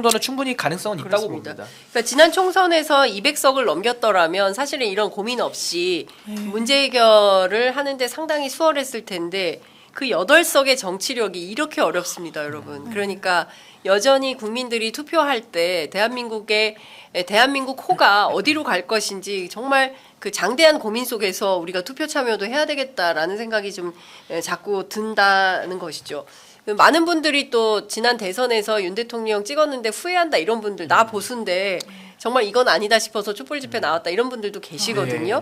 정도는 충분히 가능성은 있다고 그렇습니다. 봅니다. 그러니까 지난 총선에서 200석을 넘겼더라면 사실은 이런 고민 없이 문제 해결을 하는데 상당히 수월했을 텐데 그 8석의 정치력이 이렇게 어렵습니다, 여러분. 그러니까 여전히 국민들이 투표할 때 대한민국 호가 어디로 갈 것인지 정말 그 장대한 고민 속에서 우리가 투표 참여도 해야 되겠다라는 생각이 좀 자꾸 든다는 것이죠. 많은 분들이 또 지난 대선에서 윤 대통령 찍었는데 후회한다 이런 분들 나 보수인데 정말 이건 아니다 싶어서 촛불 집회 나왔다 이런 분들도 계시거든요.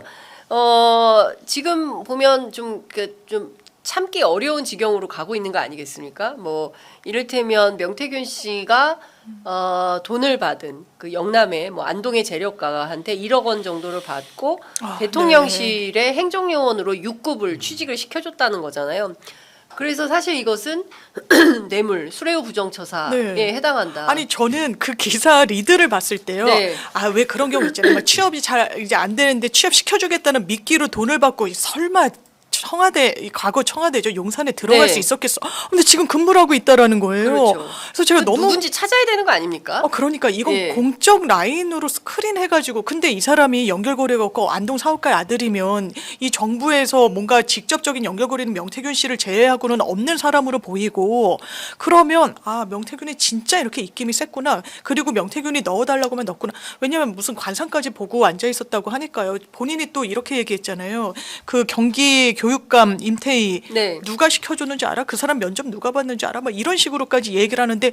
지금 보면 좀 참기 어려운 지경으로 가고 있는 거 아니겠습니까? 뭐 이를테면 명태균 씨가 돈을 받은 그 영남의 뭐 안동의 재력가한테 1억 원 정도를 받고 대통령실의 행정요원으로 6급을 취직을 시켜줬다는 거잖아요. 그래서 사실 이것은 뇌물, 수뢰우 부정처사에 해당한다. 아니 저는 그 기사 리드를 봤을 때요. 네. 아 왜 그런 경우 있잖아요. 막 취업이 잘 이제 안 되는데 취업 시켜주겠다는 미끼로 돈을 받고 설마 과거 청와대죠. 용산에 들어갈 네. 수 있었겠어. 근데 지금 근무를 하고 있다라는 거예요. 그렇죠. 그래서 제가 너무 누군지 찾아야 되는 거 아닙니까? 그러니까 이건 예. 공적 라인으로 스크린 해가지고 근데 이 사람이 연결고리가 없고 안동 사업가의 아들이면 이 정부에서 뭔가 직접적인 연결고리는 명태균 씨를 제외하고는 없는 사람으로 보이고 그러면 명태균이 진짜 이렇게 입김이 셌구나. 그리고 명태균이 넣어달라고 하면 넣구나. 왜냐하면 무슨 관상까지 보고 앉아 있었다고 하니까요. 본인이 또 이렇게 얘기했잖아요. 그 경기 교육감 임태희 네. 누가 시켜줬는지 알아? 그 사람 면접 누가 봤는지 알아? 막 이런 식으로까지 얘기를 하는데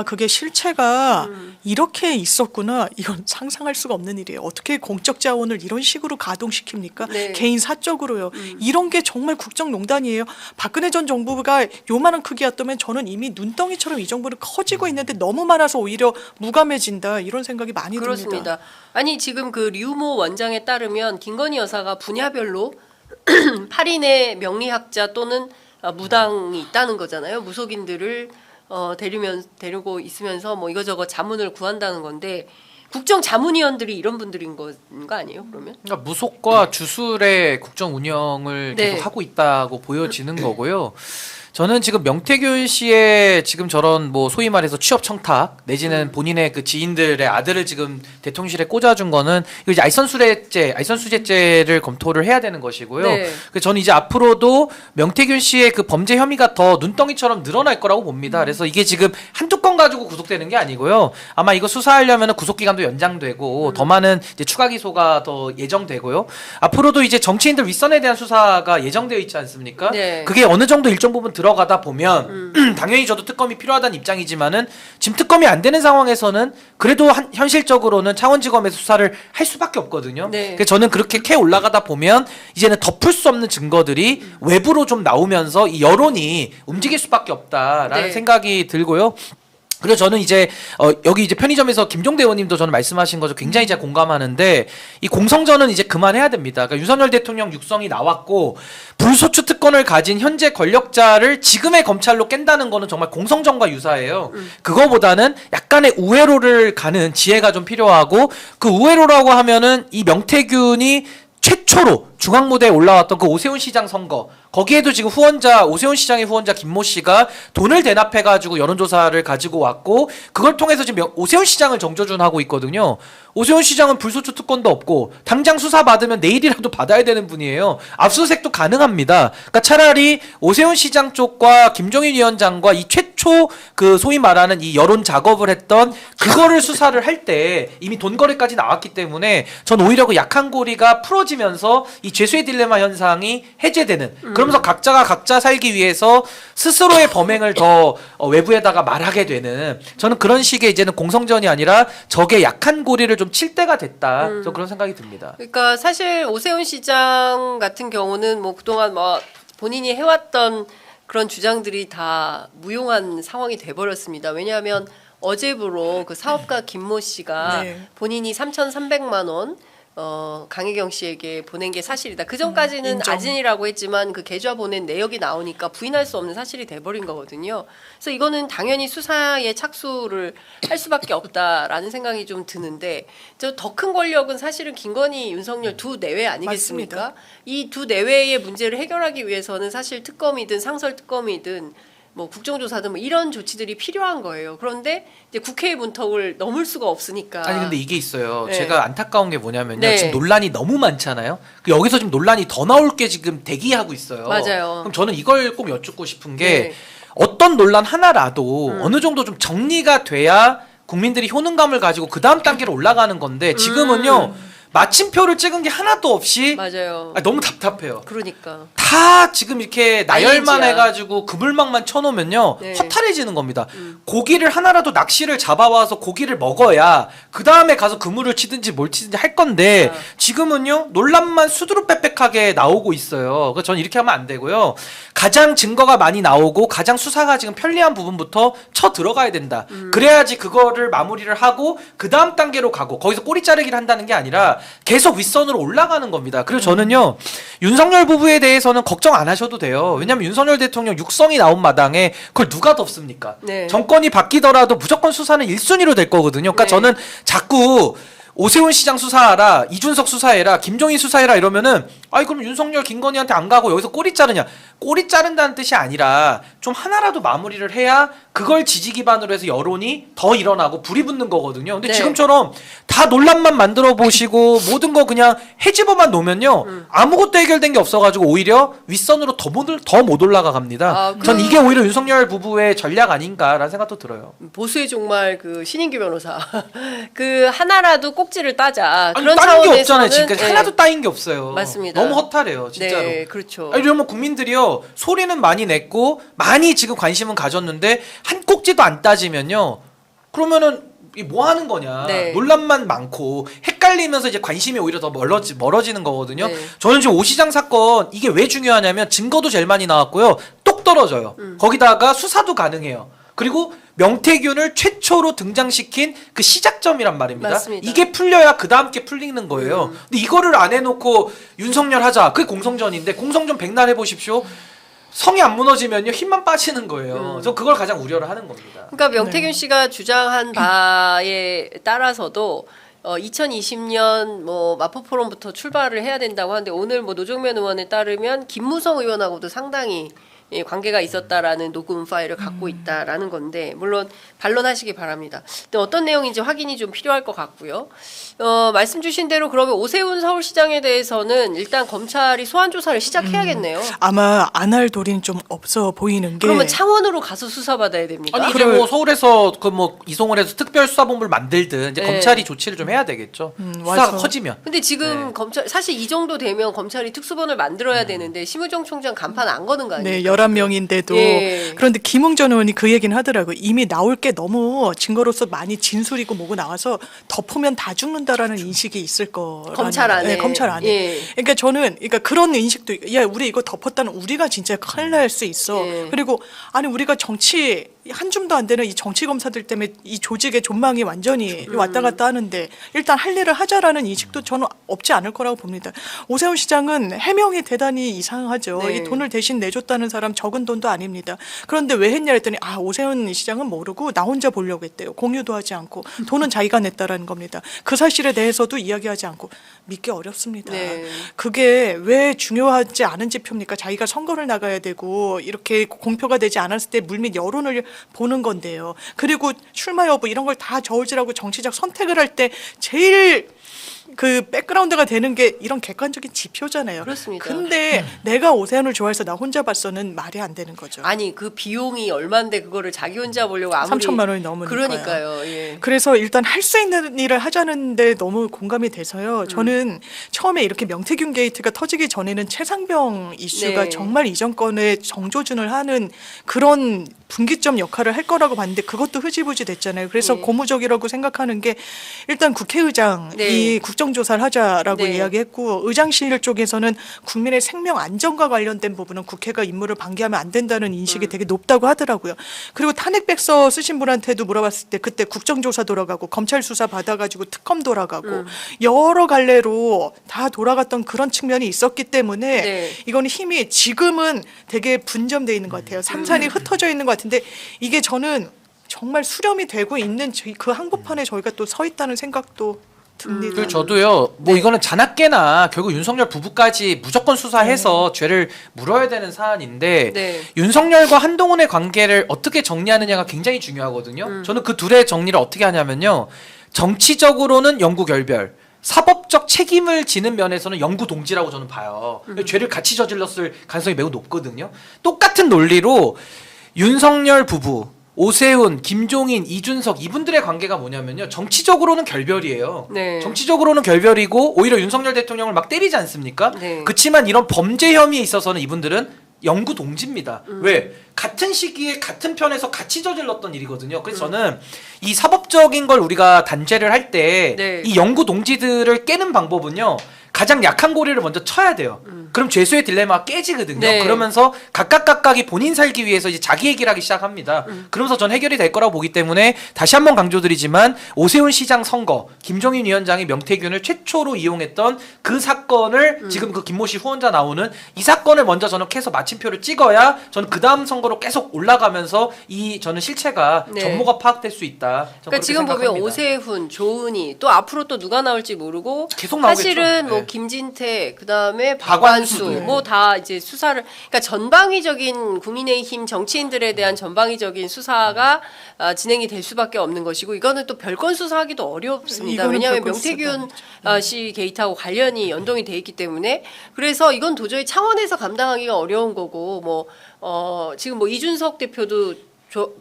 그게 실체가 이렇게 있었구나. 이건 상상할 수가 없는 일이에요. 어떻게 공적 자원을 이런 식으로 가동시킵니까? 네. 개인 사적으로요. 이런 게 정말 국정농단이에요. 박근혜 전 정부가 요만한 크기였다면 저는 이미 눈덩이처럼 이 정부는 커지고 있는데 너무 많아서 오히려 무감해진다. 이런 생각이 많이 듭니다. 그렇습니다. 아니 지금 그 류모 원장에 따르면 김건희 여사가 분야별로 8인의 명리학자 또는 무당이 있다는 거잖아요. 무속인들을 데리고 있으면서 뭐 이거저거 자문을 구한다는 건데 국정 자문위원들이 이런 분들인 건가 아니에요? 그러면? 그러니까 무속과 주술의 국정 운영을 네. 계속 하고 있다고 보여지는 거고요. 저는 지금 명태균 씨의 지금 저런 뭐 소위 말해서 취업 청탁 내지는 본인의 그 지인들의 아들을 지금 대통령실에 꽂아준 거는 이거 이제 알선수재죄를 검토를 해야 되는 것이고요. 네. 그래서 저는 이제 앞으로도 명태균 씨의 그 범죄 혐의가 더 눈덩이처럼 늘어날 거라고 봅니다. 그래서 이게 지금 한두 건 가지고 구속되는 게 아니고요. 아마 이거 수사하려면 구속 기간도 연장되고 더 많은 이제 추가 기소가 더 예정되고요. 앞으로도 이제 정치인들 윗선에 대한 수사가 예정되어 있지 않습니까? 네. 그게 어느 정도 일정 부분 들어가다 보면 당연히 저도 특검이 필요하다는 입장이지만은 지금 특검이 안 되는 상황에서는 그래도 현실적으로는 창원지검에서 수사를 할 수밖에 없거든요. 네. 그래서 저는 그렇게 캐 올라가다 보면 이제는 덮을 수 없는 증거들이 외부로 좀 나오면서 이 여론이 움직일 수밖에 없다라는 네. 생각이 들고요. 그리고 저는 이제 여기 이제 편의점에서 김종대 의원님도 저는 말씀하신 거죠. 굉장히 제가 공감하는데 이 공성전은 이제 그만해야 됩니다. 그러니까 윤석열 대통령 육성이 나왔고 불소추 특권을 가진 현재 권력자를 지금의 검찰로 깬다는 거는 정말 공성전과 유사해요. 그거보다는 약간의 우회로를 가는 지혜가 좀 필요하고 그 우회로라고 하면은 이 명태균이 최초로 중앙무대에 올라왔던 그 오세훈 시장 선거 거기에도 지금 오세훈 시장의 후원자 김모 씨가 돈을 대납해가지고 여론조사를 가지고 왔고 그걸 통해서 지금 오세훈 시장을 정조준하고 있거든요. 오세훈 시장은 불소추 특권도 없고 당장 수사 받으면 내일이라도 받아야 되는 분이에요. 압수수색도 가능합니다. 그러니까 차라리 오세훈 시장 쪽과 김종인 위원장과 이 최초 그 소위 말하는 이 여론 작업을 했던 그거를 수사를 할 때 이미 돈 거래까지 나왔기 때문에 전 오히려 그 약한 고리가 풀어지면서 이 죄수의 딜레마 현상이 해제되는 그러면서 각자가 각자 살기 위해서 스스로의 범행을 더 외부에다가 말하게 되는 저는 그런 식의 이제는 공성전이 아니라 적의 약한 고리를 좀 칠 때가 됐다. 저 그런 생각이 듭니다. 그러니까 사실 오세훈 시장 같은 경우는 뭐 그동안 뭐 본인이 해왔던 그런 주장들이 다 무용한 상황이 돼버렸습니다. 왜냐하면 어제부로 그 사업가 김모 씨가 네. 본인이 3,300만 원 강혜경 씨에게 보낸 게 사실이다. 그 전까지는 인정. 아진이라고 했지만 그 계좌 보낸 내역이 나오니까 부인할 수 없는 사실이 돼버린 거거든요. 그래서 이거는 당연히 수사에 착수를 할 수밖에 없다라는 생각이 좀 드는데 더 큰 권력은 사실은 김건희, 윤석열 두 내외 아니겠습니까? 맞습니다. 이 두 내외의 문제를 해결하기 위해서는 사실 특검이든 상설 특검이든 뭐 국정조사든 뭐 이런 조치들이 필요한 거예요. 그런데 이제 국회의 문턱을 넘을 수가 없으니까. 아니 근데 이게 있어요. 네. 제가 안타까운 게 뭐냐면요. 네. 지금 논란이 너무 많잖아요. 여기서 지금 논란이 더 나올 게 지금 대기하고 있어요. 맞아요. 그럼 저는 이걸 꼭 여쭙고 싶은 게 네. 어떤 논란 하나라도 어느 정도 좀 정리가 돼야 국민들이 효능감을 가지고 그 다음 단계로 올라가는 건데 지금은요. 마침표를 찍은 게 하나도 없이 맞아요. 너무 답답해요. 그러니까. 다 지금 이렇게 나열만 ING 야. 해가지고 그물망만 쳐놓으면요 네. 허탈해지는 겁니다. 고기를 하나라도 낚시를 잡아와서 고기를 먹어야 그 다음에 가서 그물을 치든지 뭘 치든지 할 건데 지금은요 논란만 수두룩 빽빽하게 나오고 있어요. 그래서 저는 이렇게 하면 안 되고요. 가장 증거가 많이 나오고 가장 수사가 지금 편리한 부분부터 쳐 들어가야 된다. 그래야지 그거를 마무리를 하고 그 다음 단계로 가고 거기서 꼬리 자르기를 한다는 게 아니라 계속 윗선으로 올라가는 겁니다. 그리고 저는요 윤석열 부부에 대해서는 걱정 안 하셔도 돼요. 왜냐하면 윤석열 대통령 육성이 나온 마당에 그걸 누가 덮습니까? 네. 정권이 바뀌더라도 무조건 수사는 1순위로 될 거거든요. 그러니까 네. 저는 자꾸 오세훈 시장 수사하라, 이준석 수사해라, 김종인 수사해라 이러면은 아이 그럼 윤석열 김건희한테 안 가고 여기서 꼬리 자르냐? 꼬리 자른다는 뜻이 아니라 좀 하나라도 마무리를 해야 그걸 지지 기반으로 해서 여론이 더 일어나고 불이 붙는 거거든요. 근데 네. 지금처럼 다 논란만 만들어 보시고 모든 거 그냥 해집어만 놓으면요 아무것도 해결된 게 없어가지고 오히려 윗선으로 더 못 올라가 갑니다. 아, 전 이게 오히려 윤석열 부부의 전략 아닌가라는 생각도 들어요. 보수의 종말 그 신인규 변호사 그 하나라도 꼭지를 따자. 아니, 그런 따인 게 차원에서는 없잖아요. 지금까지 네. 하나도 따인 게 없어요. 맞습니다. 너무 허탈해요, 진짜로. 네, 그렇죠. 아니, 이러면 국민들이요 소리는 많이 냈고 많이 지금 관심은 가졌는데 한 꼭지도 안 따지면요 그러면은 이 뭐 하는 거냐 네. 논란만 많고 헷갈리면서 이제 관심이 오히려 더 멀어지는 거거든요. 네. 저는 지금 오 시장 사건 이게 왜 중요하냐면 증거도 제일 많이 나왔고요 똑 떨어져요. 거기다가 수사도 가능해요. 그리고 명태균을 최초로 등장시킨 그 시작점이란 말입니다. 맞습니다. 이게 풀려야 그 다음 게 풀리는 거예요. 근데 이거를 안 해놓고 윤석열 하자. 그게 공성전인데 공성전 백날 해보십시오. 성이 안 무너지면요 힘만 빠지는 거예요. 저 그걸 가장 우려를 하는 겁니다. 그러니까 명태균 씨가 주장한 바에 따라서도 2020년 뭐 마포 포럼부터 출발을 해야 된다고 하는데 오늘 뭐 노정면 의원에 따르면 김무성 의원하고도 상당히 예, 관계가 있었다라는 녹음 파일을 갖고 있다라는 건데 물론 반론하시기 바랍니다. 근데 어떤 내용인지 확인이 좀 필요할 것 같고요. 말씀 주신 대로 그러면 오세훈 서울시장에 대해서는 일단 검찰이 소환 조사를 시작해야겠네요. 아마 안 할 도리는 좀 없어 보이는 게 그러면 창원으로 가서 수사받아야 됩니까? 아니 이제 뭐 서울에서 그 뭐 이송을 해서 특별수사본부를 만들든 이제 네. 검찰이 조치를 좀 해야 되겠죠. 수사가 와서. 커지면. 근데 지금 네. 검찰 사실 이 정도 되면 검찰이 특수본을 만들어야 되는데 심우정 총장 간판 안 거는 거 아니에요? 네, 11명인데도 예. 그런데 김웅전 의원이 그 얘기는 하더라고요. 이미 나올 게 너무 증거로서 많이 진술이고 뭐고 나와서 덮으면 다 죽는다라는 인식이 있을 거라는 검찰 안에. 네, 검찰 안에. 예. 그러니까 저는 그런 인식도 야, 우리 이거 덮었다는 우리가 진짜 큰일 날 수 있어. 예. 그리고 아니 우리가 정치 한 줌도 안 되는 이 정치 검사들 때문에 이 조직의 존망이 완전히 왔다 갔다 하는데 일단 할 일을 하자라는 인식도 저는 없지 않을 거라고 봅니다. 오세훈 시장은 해명이 대단히 이상하죠. 네. 이 돈을 대신 내줬다는 사람 적은 돈도 아닙니다. 그런데 왜 했냐 했더니 오세훈 시장은 모르고 나 혼자 보려고 했대요. 공유도 하지 않고 돈은 자기가 냈다라는 겁니다. 그 사실에 대해서도 이야기하지 않고 믿기 어렵습니다. 네. 그게 왜 중요하지 않은 지표입니까? 자기가 선거를 나가야 되고 이렇게 공표가 되지 않았을 때 물밑 여론을 보는 건데요. 그리고 출마 여부 이런 걸 다 저울질하고 정치적 선택을 할 때 제일 그 백그라운드가 되는 게 이런 객관적인 지표잖아요. 그렇습니다. 근데 내가 오세훈을 좋아해서 나 혼자 봤어는 말이 안 되는 거죠. 아니 그 비용이 얼마인데 그거를 자기 혼자 보려고 아무리 3천만 원이 넘으니까요. 그러니까요. 예. 그래서 일단 할 수 있는 일을 하자는데 너무 공감이 돼서요. 저는 처음에 이렇게 명태균 게이트가 터지기 전에는 최상병 이슈가 네. 정말 이 정권에 정조준을 하는 그런 분기점 역할을 할 거라고 봤는데 그것도 흐지부지 됐잖아요. 그래서 네. 고무적이라고 생각하는 게 일단 국회의장이 네. 국정조사를 하자라고 네. 이야기했고 의장실 쪽에서는 국민의 생명 안전과 관련된 부분은 국회가 임무를 방기하면 안 된다는 인식이 되게 높다고 하더라고요. 그리고 탄핵백서 쓰신 분한테도 물어봤을 때 그때 국정조사 돌아가고 검찰 수사 받아가지고 특검 돌아가고 여러 갈래로 다 돌아갔던 그런 측면이 있었기 때문에 네. 이건 힘이 지금은 되게 분점돼 있는 것 같아요. 산산이 흩어져 있는 것 같은데 이게 저는 정말 수렴이 되고 있는 그 한복판에 저희가 또 서 있다는 생각도 듭니다. 그리고 저도요. 뭐 이거는 자나깨나 결국 윤석열 부부까지 무조건 수사해서 죄를 물어야 되는 사안인데 네. 윤석열과 한동훈의 관계를 어떻게 정리하느냐가 굉장히 중요하거든요. 저는 그 둘의 정리를 어떻게 하냐면요. 정치적으로는 영구 결별, 사법적 책임을 지는 면에서는 영구 동지라고 저는 봐요. 죄를 같이 저질렀을 가능성이 매우 높거든요. 똑같은 논리로 윤석열 부부, 오세훈, 김종인, 이준석 이분들의 관계가 뭐냐면요. 정치적으로는 결별이에요. 네. 정치적으로는 결별이고 오히려 윤석열 대통령을 막 때리지 않습니까? 네. 그렇지만 이런 범죄 혐의에 있어서는 이분들은 영구 동지입니다. 왜? 같은 시기에 같은 편에서 같이 저질렀던 일이거든요. 그래서 저는 이 사법적인 걸 우리가 단죄를 할 때 네. 이 영구 동지들을 깨는 방법은요. 가장 약한 고리를 먼저 쳐야 돼요. 그럼 죄수의 딜레마가 깨지거든요. 네. 그러면서 각각이 본인 살기 위해서 이제 자기 얘기를 하기 시작합니다. 그러면서 전 해결이 될 거라고 보기 때문에 다시 한번 강조드리지만 오세훈 시장 선거, 김종인 위원장이 명태균을 최초로 이용했던 그 사건을 지금 그 김모 씨 후원자 나오는 이 사건을 먼저 저는 캐서 마침표를 찍어야 저는 그 다음 선거로 계속 올라가면서 이 저는 실체가 네. 전모가 파악될 수 있다. 저는 그러니까 그렇게 지금 보면 생각합니다. 오세훈, 조은희 또 앞으로 또 누가 나올지 모르고 계속 나오겠죠. 사실은 뭐 네. 김진태 그다음에 박완수도. 박완수 뭐 다 이제 수사를 그러니까 전방위적인 국민의힘 정치인들에 대한 전방위적인 수사가 진행이 될 수밖에 없는 것이고 이거는 또 별건 수사하기도 어렵습니다. 이거는 왜냐하면 별건 명태균 씨 게이트하고 관련이 연동이 돼 있기 때문에 그래서 이건 도저히 창원에서 감당하기가 어려운 거고 뭐 지금 뭐 이준석 대표도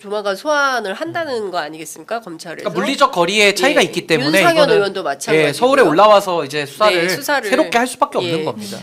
조만간 소환을 한다는 거 아니겠습니까 검찰에서? 그러니까 물리적 거리의 차이가 예. 있기 때문에 윤상현 이거는 의원도 마찬가지고요. 서울에 올라와서 이제 수사를 네, 수사를. 새롭게 할 수밖에 없는 예. 겁니다.